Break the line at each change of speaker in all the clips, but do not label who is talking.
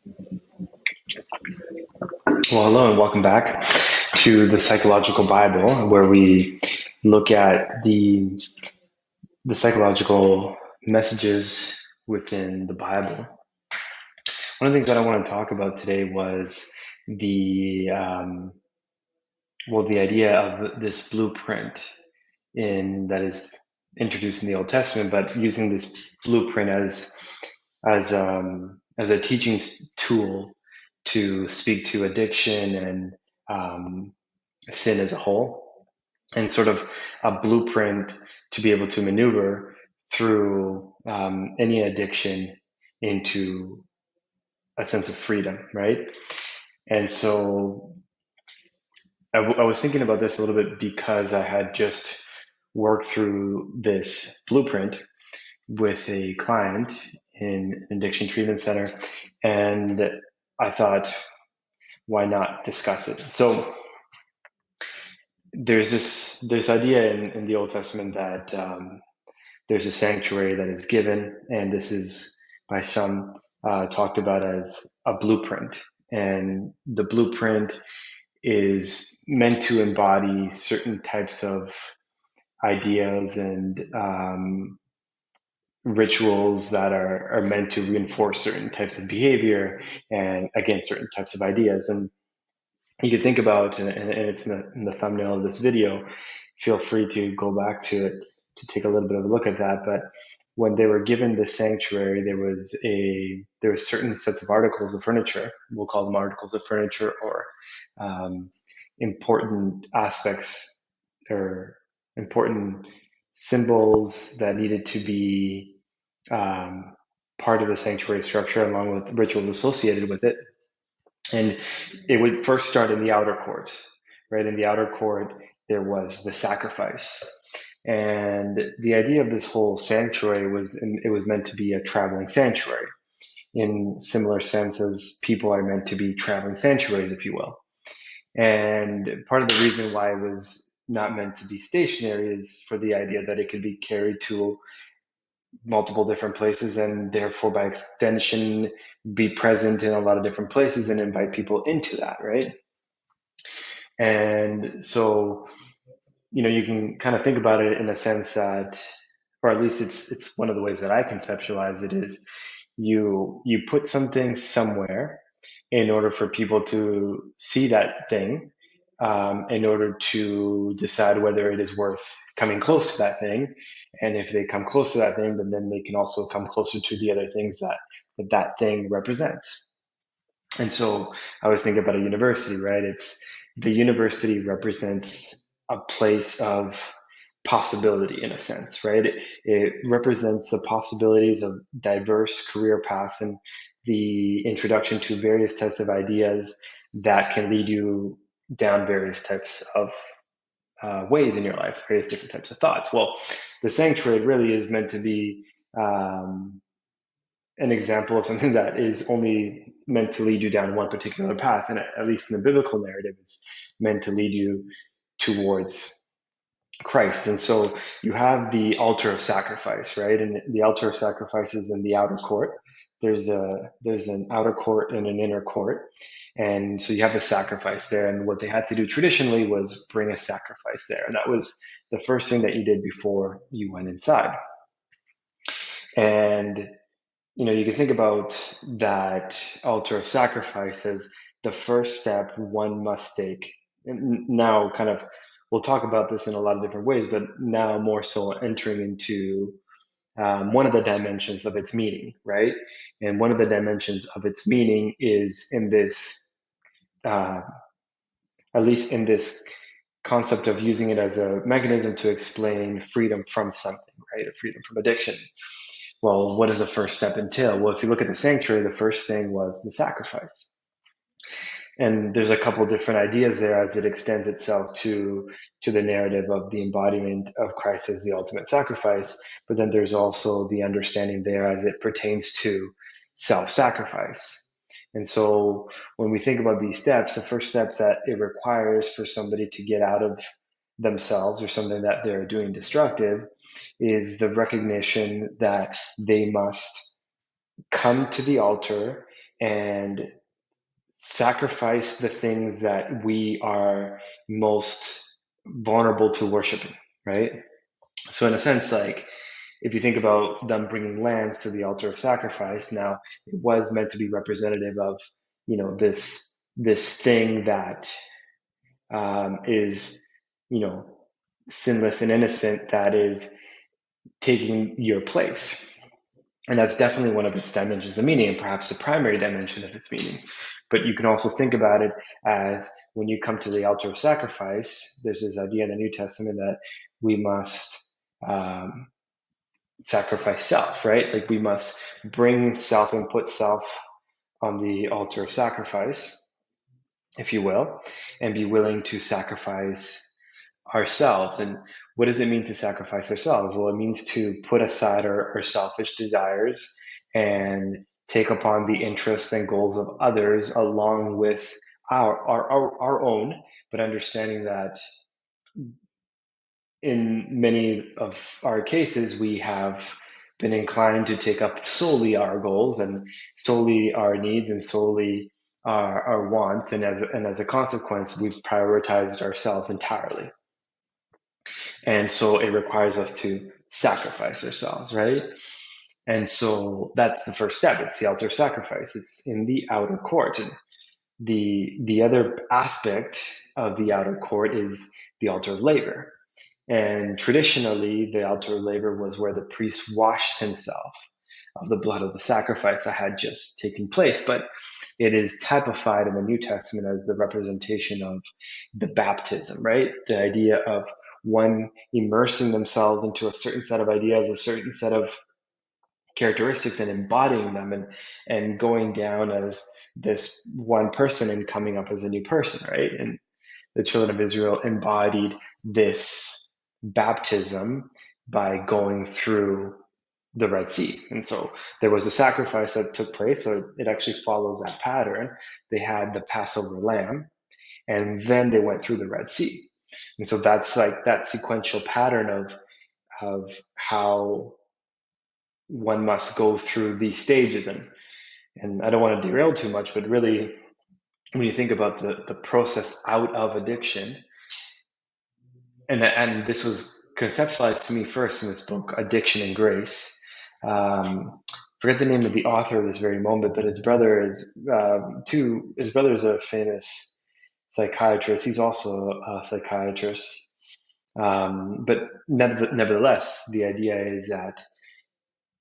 Well, hello and welcome back to the Psychological Bible, where we look at the psychological messages within the Bible. One of the things that I want to talk about today was the idea of this blueprint that is introduced in the Old Testament, but using this blueprint as a teaching tool to speak to addiction and sin as a whole, and sort of a blueprint to be able to maneuver through any addiction into a sense of freedom, right? And so I was thinking about this a little bit because I had just worked through this blueprint with a client in an addiction treatment center, and I thought, why not discuss it? So there's this idea in the Old Testament that there's a sanctuary that is given, and this is by some talked about as a blueprint. And the blueprint is meant to embody certain types of ideas and rituals that are meant to reinforce certain types of behavior and against certain types of ideas. And you could think about, and it's in the thumbnail of this video, feel free to go back to it to take a little bit of a look at that. But when they were given the sanctuary, there were certain sets of articles of furniture. We'll call them articles of furniture, or important aspects or important symbols that needed to be part of the sanctuary structure, along with rituals associated with it. And it would first start in the outer court, right? In the outer court, there was the sacrifice. And the idea of this whole sanctuary it was meant to be a traveling sanctuary, in similar sense as people are meant to be traveling sanctuaries, if you will. And part of the reason why it was not meant to be stationary is for the idea that it could be carried to multiple different places, and therefore by extension be present in a lot of different places and invite people into that, right? And so, you can kind of think about it in a sense that, or at least it's one of the ways that I conceptualize it, is you put something somewhere in order for people to see that thing, in order to decide whether it is worth coming close to that thing. And if they come close to that thing, then they can also come closer to the other things that thing represents. And so I was thinking about a university, right? The university represents a place of possibility, in a sense, right? It represents the possibilities of diverse career paths and the introduction to various types of ideas that can lead you down various types of ways in your life, various different types of thoughts. Well, the sanctuary really is meant to be an example of something that is only meant to lead you down one particular path. And at least in the biblical narrative, it's meant to lead you towards Christ. And so you have the altar of sacrifice, right? And the altar of sacrifice is in the outer court. There's an outer court and an inner court. And so you have the sacrifice there. And what they had to do traditionally was bring a sacrifice there. And that was the first thing that you did before you went inside. And you can think about that altar of sacrifice as the first step one must take. And now, kind of, we'll talk about this in a lot of different ways, but now more so entering into one of the dimensions of its meaning, right? And one of the dimensions of its meaning is in this, at least in this concept of using it as a mechanism to explain freedom from something, right? Or freedom from addiction. Well, what does the first step entail? Well, if you look at the sanctuary, the first thing was the sacrifice. And there's a couple different ideas there as it extends itself to the narrative of the embodiment of Christ as the ultimate sacrifice. But then there's also the understanding there as it pertains to self-sacrifice. And so when we think about these steps, the first steps that it requires for somebody to get out of themselves or something that they're doing destructive is the recognition that they must come to the altar and sacrifice the things that we are most vulnerable to worshiping, right? So in a sense, like, if you think about them bringing lambs to the altar of sacrifice, now it was meant to be representative of, this thing that is, sinless and innocent, that is taking your place. And that's definitely one of its dimensions of meaning, and perhaps the primary dimension of its meaning. But you can also think about it as, when you come to the altar of sacrifice, there's this idea in the New Testament that we must sacrifice self, right? Like, we must bring self and put self on the altar of sacrifice, if you will, and be willing to sacrifice ourselves. And what does it mean to sacrifice ourselves? Well, it means to put aside our selfish desires and take upon the interests and goals of others along with our own, but understanding that in many of our cases, we have been inclined to take up solely our goals and solely our needs and solely our wants, and as a consequence, we've prioritized ourselves entirely. And so it requires us to sacrifice ourselves, right? And so that's the first step. It's the altar sacrifice. It's in the outer court. And the other aspect of the outer court is the altar of labor. And traditionally, the altar of labor was where the priest washed himself of the blood of the sacrifice that had just taken place. But it is typified in the New Testament as the representation of the baptism, right? The idea of one immersing themselves into a certain set of ideas, a certain set of characteristics, and embodying them, and going down as this one person and coming up as a new person, right? And the children of Israel embodied this baptism by going through the Red Sea. And so there was a sacrifice that took place, so it actually follows that pattern. They had the Passover lamb, and then they went through the Red Sea. And so that's like that sequential pattern of how one must go through these stages. And I don't want to derail too much, but really, when you think about the process out of addiction, and this was conceptualized to me first in this book, Addiction and Grace. Forget the name of the author of this very moment, but his brother is a famous psychiatrist. He's also a psychiatrist. But nevertheless, the idea is that,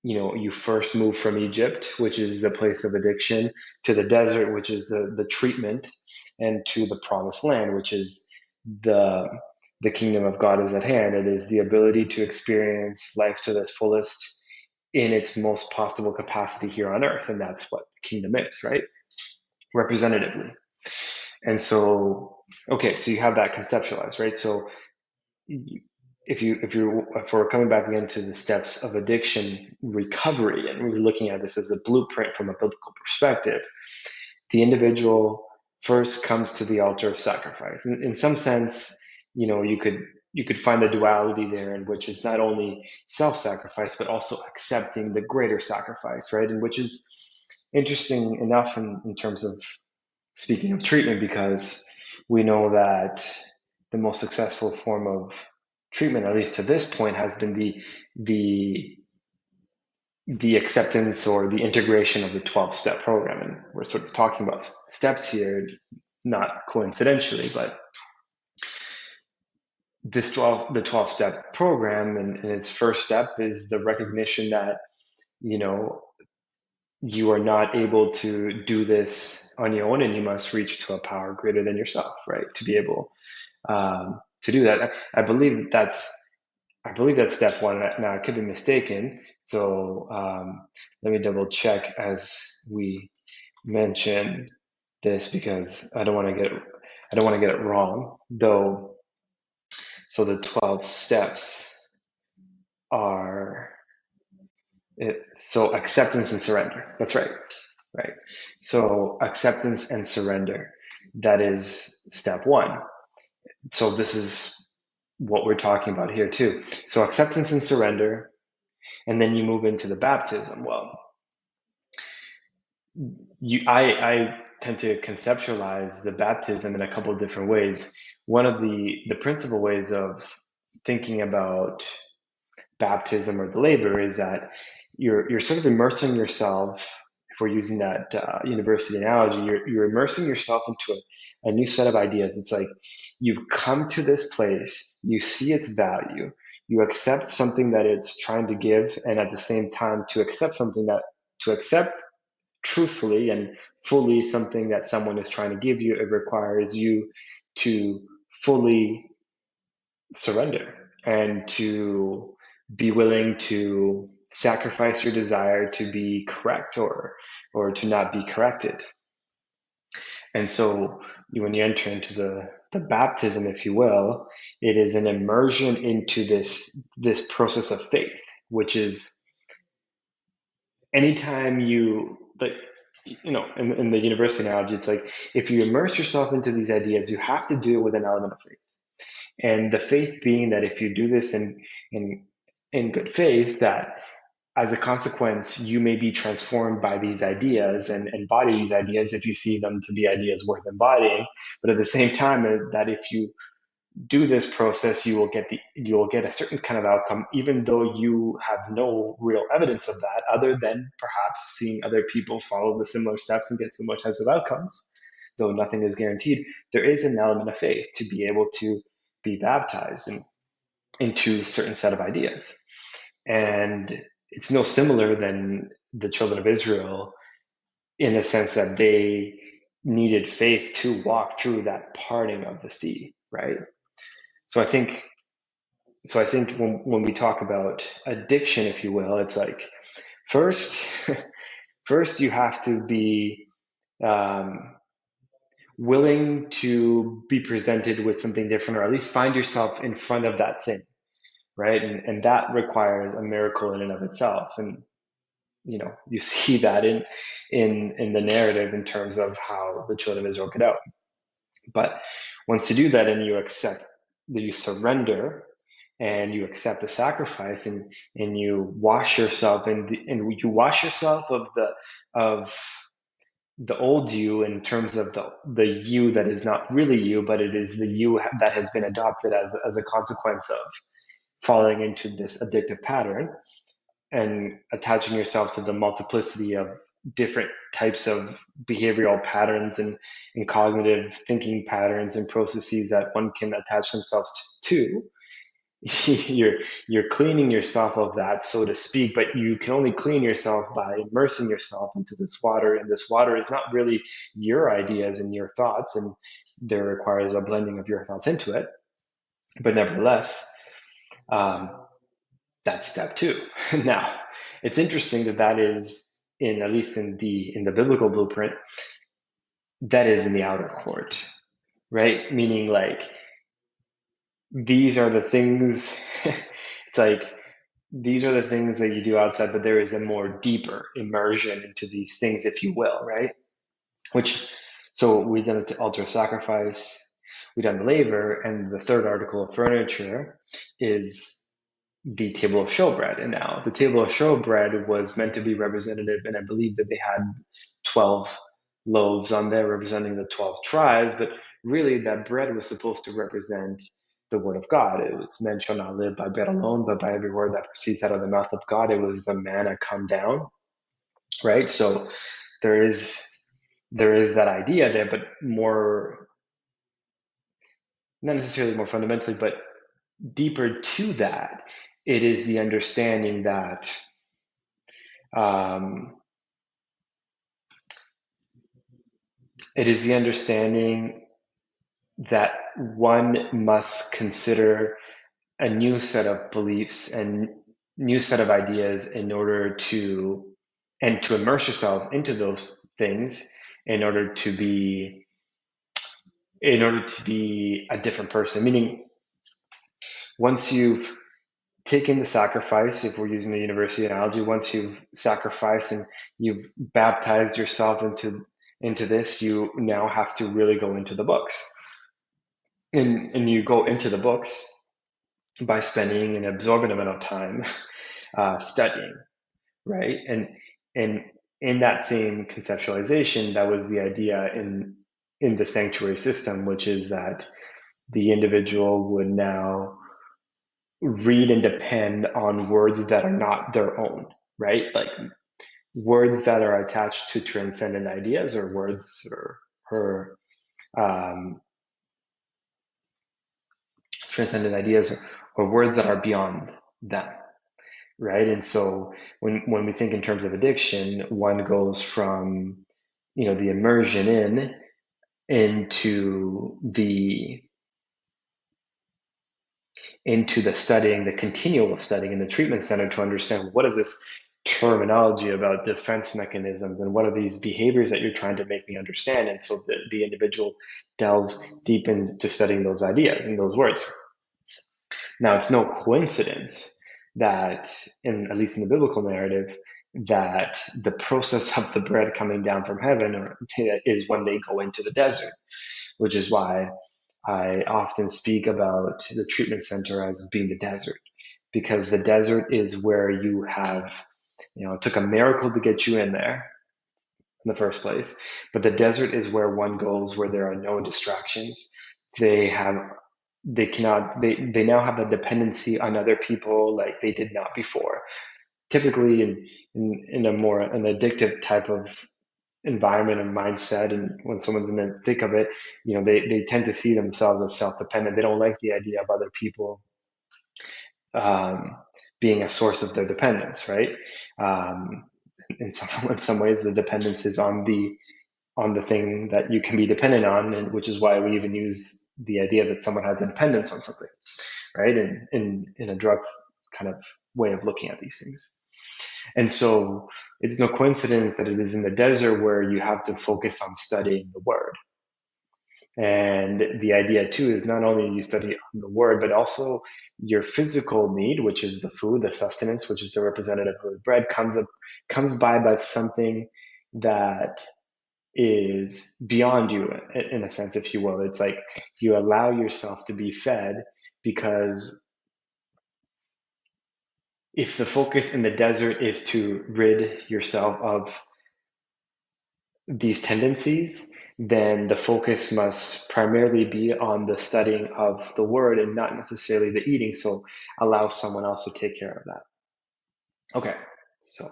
you first move from Egypt, which is the place of addiction, to the desert, which is the treatment, and to the promised land, which is the kingdom of God is at hand. It is the ability to experience life to the fullest in its most possible capacity here on earth. And that's what the kingdom is, right? Representatively. And so, okay, so you have that conceptualized, right? So if we're coming back again to the steps of addiction recovery, and we're looking at this as a blueprint from a biblical perspective, the individual first comes to the altar of sacrifice. In some sense, you could find a duality there, in which is not only self-sacrifice, but also accepting the greater sacrifice, right? And which is interesting enough in terms of speaking of treatment, because we know that the most successful form of treatment, at least to this point, has been the acceptance or the integration of the 12-step program. And we're sort of talking about steps here, not coincidentally, but the 12-step program, and its first step is the recognition that, you are not able to do this on your own, and you must reach to a power greater than yourself, right? To be able to do that. I believe that's step one. Now, I could be mistaken, so let me double check as we mention this, because I don't want to get it wrong, though. So the 12 steps are so acceptance and surrender. That's right. Right. So acceptance and surrender, that is step one. So this is what we're talking about here too. So acceptance and surrender, and then you move into the baptism. Well, I tend to conceptualize the baptism in a couple of different ways. One of the principal ways of thinking about baptism or the labor is that you're sort of immersing yourself. If we're using that university analogy, you're immersing yourself into a new set of ideas. It's like you've come to this place, you see its value, you accept something that it's trying to give, and at the same time to accept truthfully and fully something that someone is trying to give you, it requires you to fully surrender and to be willing to sacrifice your desire to be correct or to not be corrected. And so when you enter into the baptism, if you will, it is an immersion into this process of faith, which is anytime you like, in the university analogy, it's like if you immerse yourself into these ideas, you have to do it with an element of faith. And the faith being that if you do this in in good faith, that as a consequence, you may be transformed by these ideas and embody these ideas if you see them to be ideas worth embodying. But at the same time, that if you do this process, you will get a certain kind of outcome, even though you have no real evidence of that, other than perhaps seeing other people follow the similar steps and get similar types of outcomes. Though nothing is guaranteed, there is an element of faith to be able to be baptized into a certain set of ideas. And it's no similar than the children of Israel in the sense that they needed faith to walk through that parting of the sea, right? So I think when we talk about addiction, if you will, it's like first first you have to be um, willing to be presented with something different, or at least find yourself in front of that thing, right? And that requires a miracle in and of itself. And you see that in the narrative in terms of how the children of Israel get out. But once you do that and you accept that, you surrender and you accept the sacrifice, and you wash yourself and you wash yourself of the old you, in terms of the you that is not really you, but it is the you that has been adopted as a consequence of falling into this addictive pattern, and attaching yourself to the multiplicity of different types of behavioral patterns and cognitive thinking patterns and processes that one can attach themselves to. You're cleaning yourself of that, so to speak, but you can only clean yourself by immersing yourself into this water, and this water is not really your ideas and your thoughts, and there requires a blending of your thoughts into it. But nevertheless, um, that's step two. Now, it's interesting that is in, at least in the biblical blueprint, that is in the outer court, right? Meaning, like, these are the things. It's like these are the things that you do outside, but there is a more deeper immersion into these things, if you will, right? Which, so we've done the altar of sacrifice, we've done the laver, and the third article of furniture is the table of showbread. And now the table of showbread was meant to be representative, and I believe that they had 12 loaves on there representing the 12 tribes, but really that bread was supposed to represent the word of God. It was, men shall not live by bread alone, but by every word that proceeds out of the mouth of God. It was the manna come down, right? So there is that idea there, but more, not necessarily more fundamentally, but deeper to that, it is the understanding that um, one must consider a new set of beliefs and new set of ideas in order to, and to immerse yourself into those things in order to be a different person. Meaning, once you've taken the sacrifice, if we're using the university analogy, once you've sacrificed and you've baptized yourself into this, you now have to really go into the books. And you go into the books by spending an absorbent amount of time studying, right? And in that same conceptualization, that was the idea in the sanctuary system, which is that the individual would now read and depend on words that are not their own, right? Like words that are attached to transcendent ideas, or words or um, transcendent ideas, or words that are beyond them, right? And so when we think in terms of addiction, one goes from the immersion into the studying, the continual studying in the treatment center, to understand what is this terminology about defense mechanisms, and what are these behaviors that you're trying to make me understand. And so the individual delves deep into studying those ideas and those words. Now, it's no coincidence that, at least in the biblical narrative, that the process of the bread coming down from heaven is when they go into the desert, which is why I often speak about the treatment center as being the desert, because the desert is where you have, it took a miracle to get you in there in the first place, but the desert is where one goes where there are no distractions. They now have a dependency on other people like they did not before. Typically in a more an addictive type of environment and mindset, and when someone's in the thick of it, they tend to see themselves as self-dependent. They don't like the idea of other people um, being a source of their dependence, right? Um, in some ways, the dependence is on the thing that you can be dependent on, and which is why we even use the idea that someone has a dependence on something, right? In a drug kind of way of looking at these things. And so it's no coincidence that it is in the desert where you have to focus on studying the word. And the idea too is not only you study the word, but also your physical need, which is the food, the sustenance, which is the representative of the bread, comes by something that is beyond you, in a sense, if you will. It's like you allow yourself to be fed, because if the focus in the desert is to rid yourself of these tendencies, then the focus must primarily be on the studying of the word and not necessarily the eating. So allow someone else to take care of that. Okay, so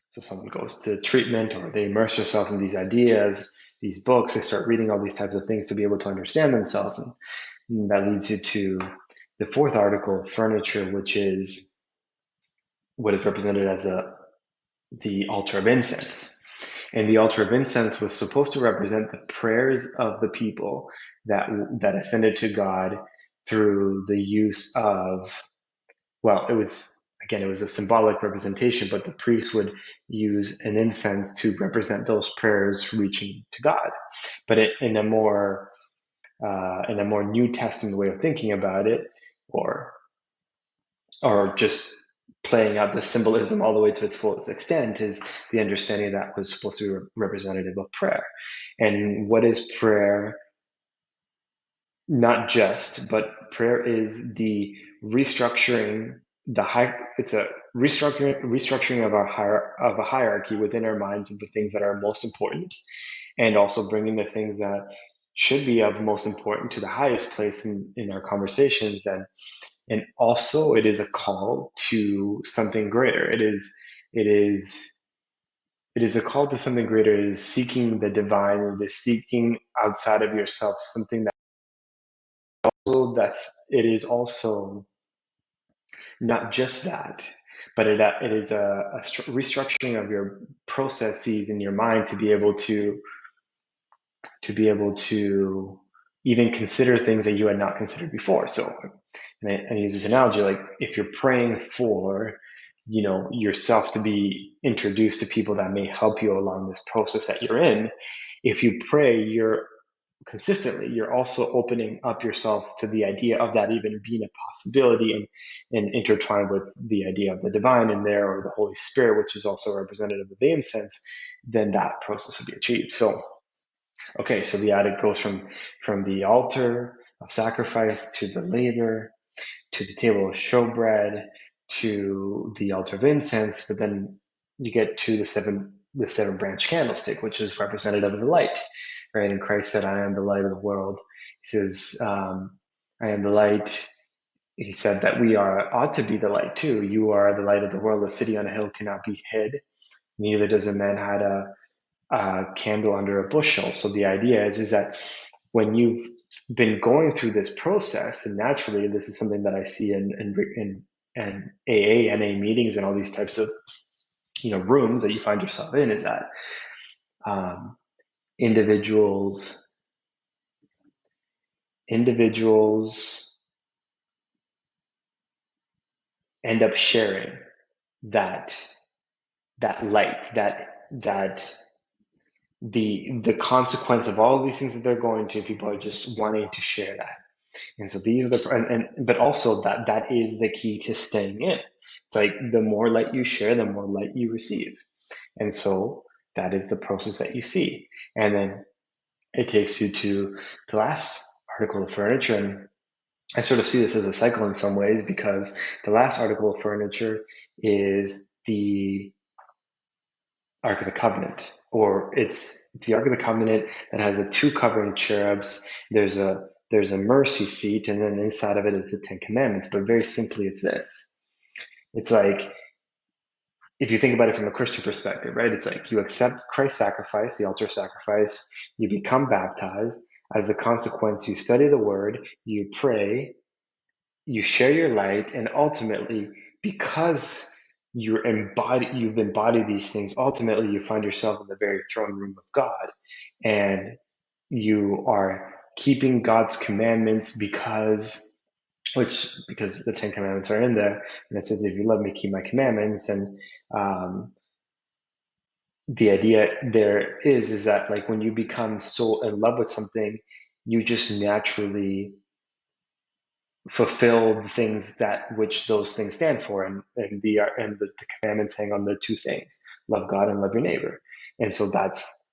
someone goes to treatment, or they immerse themselves in these ideas, these books, they start reading all these types of things to be able to understand themselves. And that leads you to the fourth article, furniture, which is what is represented as the altar of incense. And the altar of incense was supposed to represent the prayers of the people that ascended to God through the use of, well, it was a symbolic representation, but the priest would use an incense to represent those prayers reaching to God. But in a more New Testament way of thinking about it, or just playing out the symbolism all the way to its fullest extent, is the understanding that was supposed to be representative of prayer. And what is prayer? Not just, but prayer is the restructuring it's a restructuring of a hierarchy within our minds of the things that are most important, and also bringing the things that should be of most important to the highest place in our conversations. And also it is a call to something greater. It is a call to something greater. It is seeking the divine. It is seeking outside of yourself something that it is also not just that, but it is a restructuring of your processes in your mind to be able to even consider things that you had not considered before. So, and I use this analogy, like if you're praying for, yourself to be introduced to people that may help you along this process that you're in, if you pray, you're also opening up yourself to the idea of that even being a possibility, and intertwined with the idea of the divine in there, or the Holy Spirit, which is also representative of the incense, then that process would be achieved. So, okay, so the addict goes from the altar of sacrifice to the laver, to the table of showbread, to the altar of incense, but then you get to the the seven branch candlestick, which is representative of the light, right? And Christ said, I am the light of the world. He says, I am the light. He said that we ought to be the light too. You are the light of the world. A city on a hill cannot be hid. Neither does a man hide a candle under a bushel. So the idea is that when you've been going through this process, and naturally this is something that I see in AA, NA meetings and all these types of rooms that you find yourself in, is that individuals end up sharing that light, that the consequence of all of these things that they're going to, people are just wanting to share that. And so these are but also that is the key to staying in. It's like the more light you share, the more light you receive. And so that is the process that you see. And then it takes you to the last article of furniture. And I sort of see this as a cycle in some ways, because the last article of furniture is the Ark of the Covenant, or it's the Ark of the Covenant that has the two covering cherubs. There's a mercy seat, and then inside of it is the Ten Commandments. But very simply, it's this. It's like, if you think about it from a Christian perspective, right? It's like you accept Christ's sacrifice, the altar sacrifice, you become baptized. As a consequence, you study the word, you pray, you share your light, and ultimately, because you've embodied these things, ultimately you find yourself in the very throne room of God, and you are keeping God's commandments because the Ten Commandments are in there, and it says, if you love me, keep my commandments. And the idea there is that, like, when you become so in love with something, you just naturally fulfill the things that which those things stand for, and the commandments hang on the two things: love God and love your neighbor. And so that's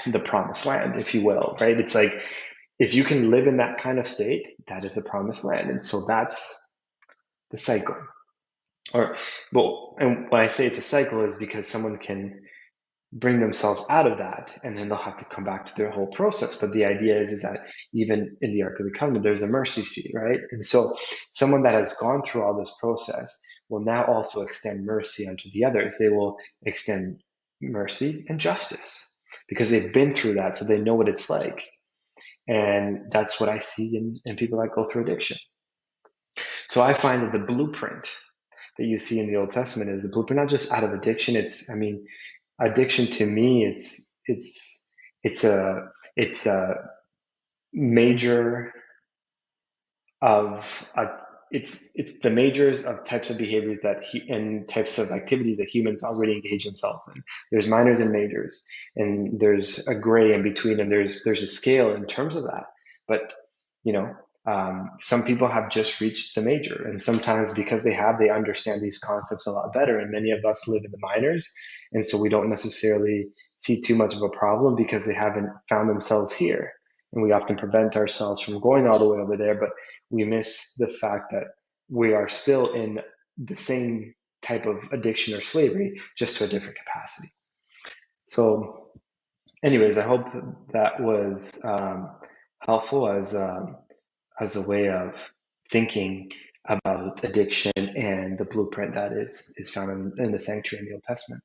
the promised land, if you will, right? It's like, if you can live in that kind of state, that is the promised land. And so that's the cycle. And when I say it's a cycle, is because someone can bring themselves out of that, and then they'll have to come back to their whole process. But the idea is that even in the Ark of the Covenant, there's a mercy seat, right? And so someone that has gone through all this process will now also extend mercy unto the others. They will extend mercy and justice because they've been through that, so they know what it's like. And that's what I see in people that go through addiction. So I find that the blueprint that you see in the Old Testament is the blueprint, not just out of addiction. Addiction to me, it's a major of it's the majors of types of behaviors and types of activities that humans already engage themselves in. There's minors and majors, and there's a gray in between, and there's a scale in terms of that. But some people have just reached the major, and sometimes because they understand these concepts a lot better. And many of us live in the minors, and so we don't necessarily see too much of a problem because they haven't found themselves here. And we often prevent ourselves from going all the way over there, but we miss the fact that we are still in the same type of addiction or slavery, just to a different capacity. So anyways, I hope that was helpful as a way of thinking about addiction and the blueprint that is found in the sanctuary in the Old Testament.